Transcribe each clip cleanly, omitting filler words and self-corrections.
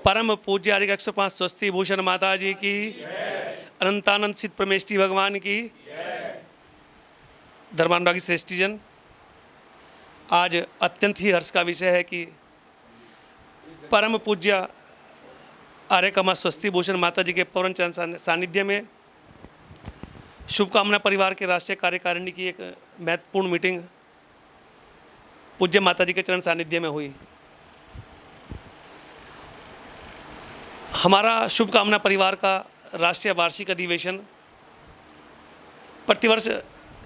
परम पूज्य आर्य 105 स्वस्ति भूषण माता जी की, अनंतानंद सिद्ध परमेष्ठी भगवान की, धर्मानुरागी श्रेष्ठी जन, आज अत्यंत ही हर्ष का विषय है कि परम पूज्य आर्य कमा स्वस्ति भूषण माता जी के पवन चरण सानिध्य में शुभकामना परिवार के राष्ट्रीय कार्यकारिणी की एक महत्वपूर्ण मीटिंग पूज्य माता जी के चरण सानिध्य में हुई। हमारा शुभकामना परिवार का राष्ट्रीय वार्षिक अधिवेशन प्रतिवर्ष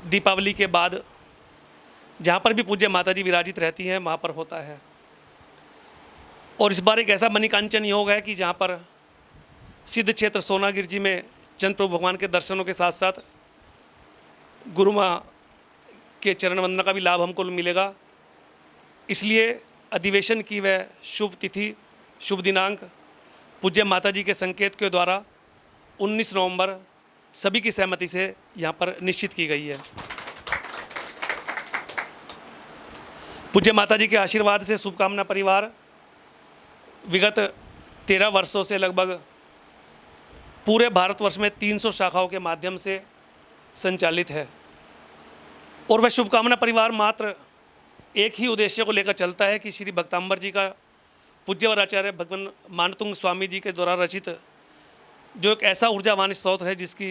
दीपावली के बाद जहाँ पर भी पूज्य माता जी विराजित रहती हैं वहाँ पर होता है। और इस बार एक ऐसा मणिकांचन योग है कि जहाँ पर सिद्ध क्षेत्र सोनागिर जी में चंद्र प्रभु भगवान के दर्शनों के साथ साथ गुरु माँ के चरण वंदना का भी लाभ हमको मिलेगा। इसलिए अधिवेशन की वह शुभ तिथि, शुभ दिनांक पूज्य माता जी के संकेत के द्वारा 19 नवंबर सभी की सहमति से यहाँ पर निश्चित की गई है। पूज्य माता जी के आशीर्वाद से शुभकामना परिवार विगत 13 वर्षों से लगभग पूरे भारतवर्ष में 300 शाखाओं के माध्यम से संचालित है। और वह शुभकामना परिवार मात्र एक ही उद्देश्य को लेकर चलता है कि श्री भक्तांबर जी का पूज्यवर आचार्य भगवान मानतुंग स्वामी जी के द्वारा रचित जो एक ऐसा ऊर्जावान स्रोत है जिसकी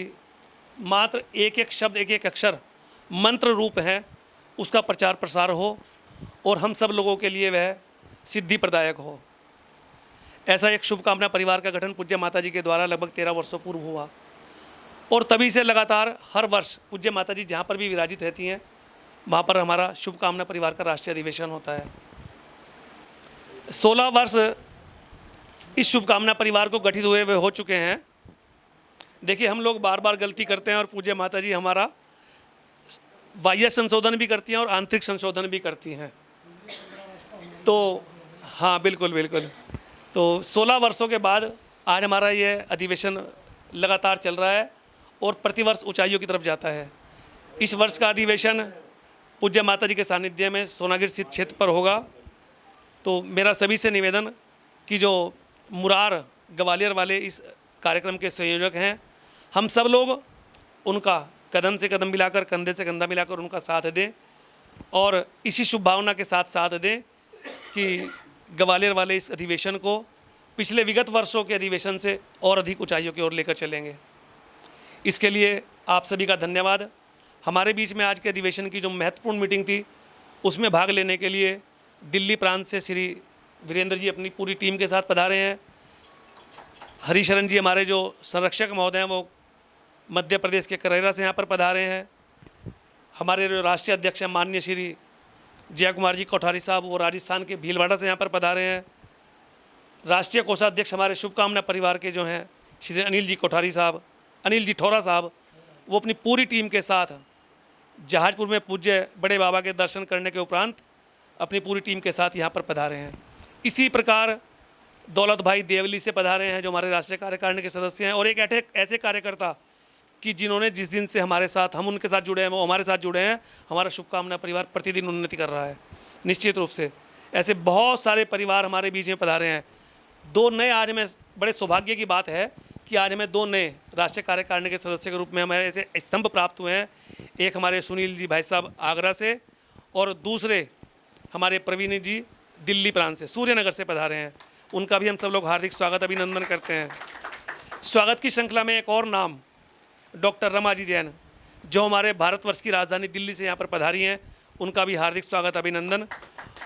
मात्र एक एक शब्द, एक एक अक्षर मंत्र रूप है, उसका प्रचार प्रसार हो और हम सब लोगों के लिए वह सिद्धि प्रदायक हो। ऐसा एक शुभकामना परिवार का गठन पूज्य माता जी के द्वारा लगभग 13 वर्षों पूर्व हुआ और तभी से लगातार हर वर्ष पूज्य माता जी जहाँ पर भी विराजित रहती हैं वहाँ पर हमारा शुभकामना परिवार का राष्ट्रीय अधिवेशन होता है। 16 वर्ष इस शुभकामना परिवार को गठित हुए हो चुके हैं। देखिए, हम लोग बार बार गलती करते हैं और पूज्य माता जी हमारा बाह्य संशोधन भी करती हैं और आंतरिक संशोधन भी करती हैं। तो हाँ, बिल्कुल बिल्कुल। तो 16 वर्षों के बाद आज हमारा ये अधिवेशन लगातार चल रहा है और प्रतिवर्ष ऊंचाइयों की तरफ जाता है। इस वर्ष का अधिवेशन पूज्य माता जी के सानिध्य में सोनागिर स्थित क्षेत्र पर होगा। तो मेरा सभी से निवेदन कि जो मुरार ग्वालियर वाले इस कार्यक्रम के संयोजक हैं, हम सब लोग उनका कदम से कदम मिलाकर, कंधे से कंधा मिलाकर उनका साथ दें और इसी शुभ भावना के साथ साथ दें कि ग्वालियर वाले इस अधिवेशन को पिछले विगत वर्षों के अधिवेशन से और अधिक ऊंचाइयों की ओर लेकर चलेंगे। इसके लिए आप सभी का धन्यवाद। हमारे बीच में आज के अधिवेशन की जो महत्वपूर्ण मीटिंग थी उसमें भाग लेने के लिए दिल्ली प्रांत से श्री वीरेंद्र जी अपनी पूरी टीम के साथ पधारे हैं। हरिशरण जी हमारे जो संरक्षक महोदय हैं वो मध्य प्रदेश के करेरा से यहाँ पर पधारे हैं। हमारे जो राष्ट्रीय अध्यक्ष हैं माननीय श्री जय कुमार जी कोठारी साहब, वो राजस्थान के भीलवाड़ा से यहाँ पर पधारे हैं। राष्ट्रीय कोषाध्यक्ष हमारे शुभकामना परिवार के जो हैं श्री अनिल जी कोठारी साहब, अनिल जी ठोरा साहब, वो अपनी पूरी टीम के साथ जहाजपुर में पूज्य बड़े बाबा के दर्शन करने के उपरांत अपनी पूरी टीम के साथ यहाँ पर पधारे हैं। इसी प्रकार दौलत भाई देवली से पधारे हैं जो हमारे राष्ट्रीय कार्यकारिणी के सदस्य हैं और एक ऐसे कार्यकर्ता कि जिन्होंने जिस दिन से हमारे साथ, हम उनके साथ जुड़े हैं, वो हमारे साथ जुड़े हैं। हमारा शुभकामना परिवार प्रतिदिन उन्नति कर रहा है। निश्चित रूप से ऐसे बहुत सारे परिवार हमारे बीच में पधारे हैं। 2 नए, आज में बड़े सौभाग्य की बात है कि आज हमें 2 नए राष्ट्रीय कार्यकारिणी के सदस्य के रूप में हमारे ऐसे स्तंभ प्राप्त हुए हैं। एक हमारे सुनील जी भाई साहब आगरा से और दूसरे हमारे प्रवीण जी दिल्ली प्रांत से, सूर्यनगर से पधारे हैं। उनका भी हम सब लोग हार्दिक स्वागत अभिनंदन करते हैं। स्वागत की श्रृंखला में एक और नाम डॉक्टर रमा जी जैन जो हमारे भारतवर्ष की राजधानी दिल्ली से यहाँ पर पधारी हैं, उनका भी हार्दिक स्वागत अभिनंदन।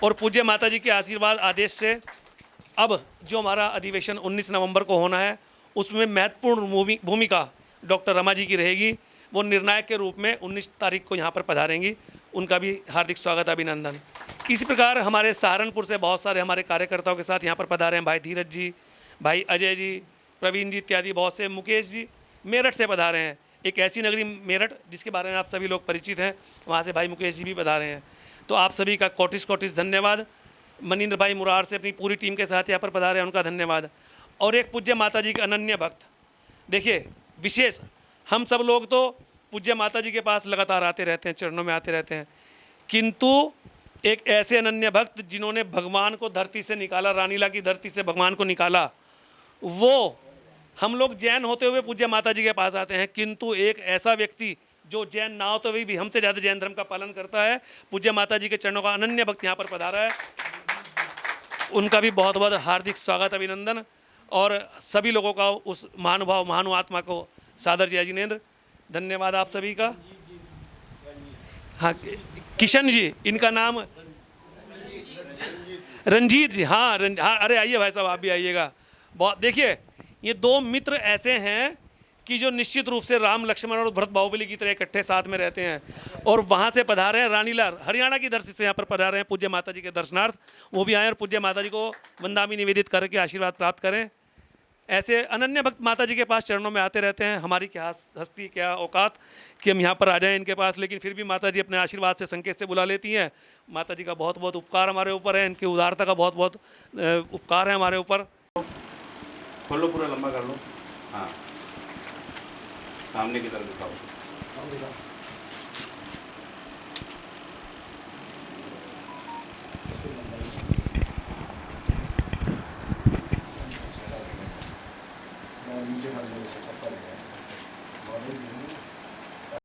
और पूज्य माता जी के आशीर्वाद आदेश से अब जो हमारा अधिवेशन 19 नवंबर को होना है उसमें महत्वपूर्ण भूमिका डॉक्टर रमा जी की रहेगी। वो निर्णायक के रूप में 19 तारीख को यहाँ पर पधारेंगी, उनका भी हार्दिक स्वागत अभिनंदन। इसी प्रकार हमारे सहारनपुर से बहुत सारे हमारे कार्यकर्ताओं के साथ यहाँ पर पधारे हैं। भाई धीरज जी, भाई अजय जी, प्रवीण जी इत्यादि बहुत से, मुकेश जी मेरठ से पधारे हैं। एक ऐसी नगरी मेरठ जिसके बारे में आप सभी लोग परिचित हैं, वहाँ से भाई मुकेश जी भी पधारे हैं। तो आप सभी का कोटिश कोटिश धन्यवाद। मनिंद्र भाई मुरार से अपनी पूरी टीम के साथ यहाँ पर पधारे हैं, उनका धन्यवाद। और एक पूज्य माता जी के अनन्य भक्त, देखिए विशेष, हम सब लोग तो पूज्य माता जी के पास लगातार आते रहते हैं, चरणों में आते रहते हैं, किंतु एक ऐसे अनन्य भक्त जिन्होंने भगवान को धरती से निकाला, रानीला की धरती से भगवान को निकाला वो हम लोग जैन होते हुए पूज्य माता जी के पास आते हैं, किंतु एक ऐसा व्यक्ति जो जैन ना होते हुए भी हमसे ज़्यादा जैन धर्म का पालन करता है, पूज्य माता जी के चरणों का अनन्य भक्त यहाँ पर पधारा है, उनका भी बहुत बहुत हार्दिक स्वागत, अभिनंदन, और सभी लोगों का उस महानुभाव महानुआत्मा को सादर जय जिनेन्द्र। धन्यवाद आप सभी का। हाँ, किशन जी, इनका नाम रंजीत जी। हाँ हाँ, अरे आइए भाई साहब, आप भी आइएगा। बहुत देखिए, ये दो मित्र ऐसे हैं कि जो निश्चित रूप से राम लक्ष्मण और भरत बाहुबली की तरह इकट्ठे साथ में रहते हैं, और वहाँ से पधारे हैं रानीलाल, हरियाणा की धरती से यहाँ पर पधारे हैं पूज्य माता जी के दर्शनार्थ। वो भी आए और पूज्य माता जी को वंदामी निवेदित करके आशीर्वाद प्राप्त करें। ऐसे अनन्य भक्त माता जी के पास चरणों में आते रहते हैं। हमारी क्या हस्ती, क्या औकात कि हम यहाँ पर आ जाएं इनके पास, लेकिन फिर भी माता जी अपने आशीर्वाद से संकेत से बुला लेती हैं। माता जी का बहुत बहुत उपकार हमारे ऊपर है, इनकी उदारता का बहुत बहुत उपकार है हमारे ऊपर। खोलो, पूरा लंबा कर लो। हाँ, सामने की तरफ दिखाओ। नीचे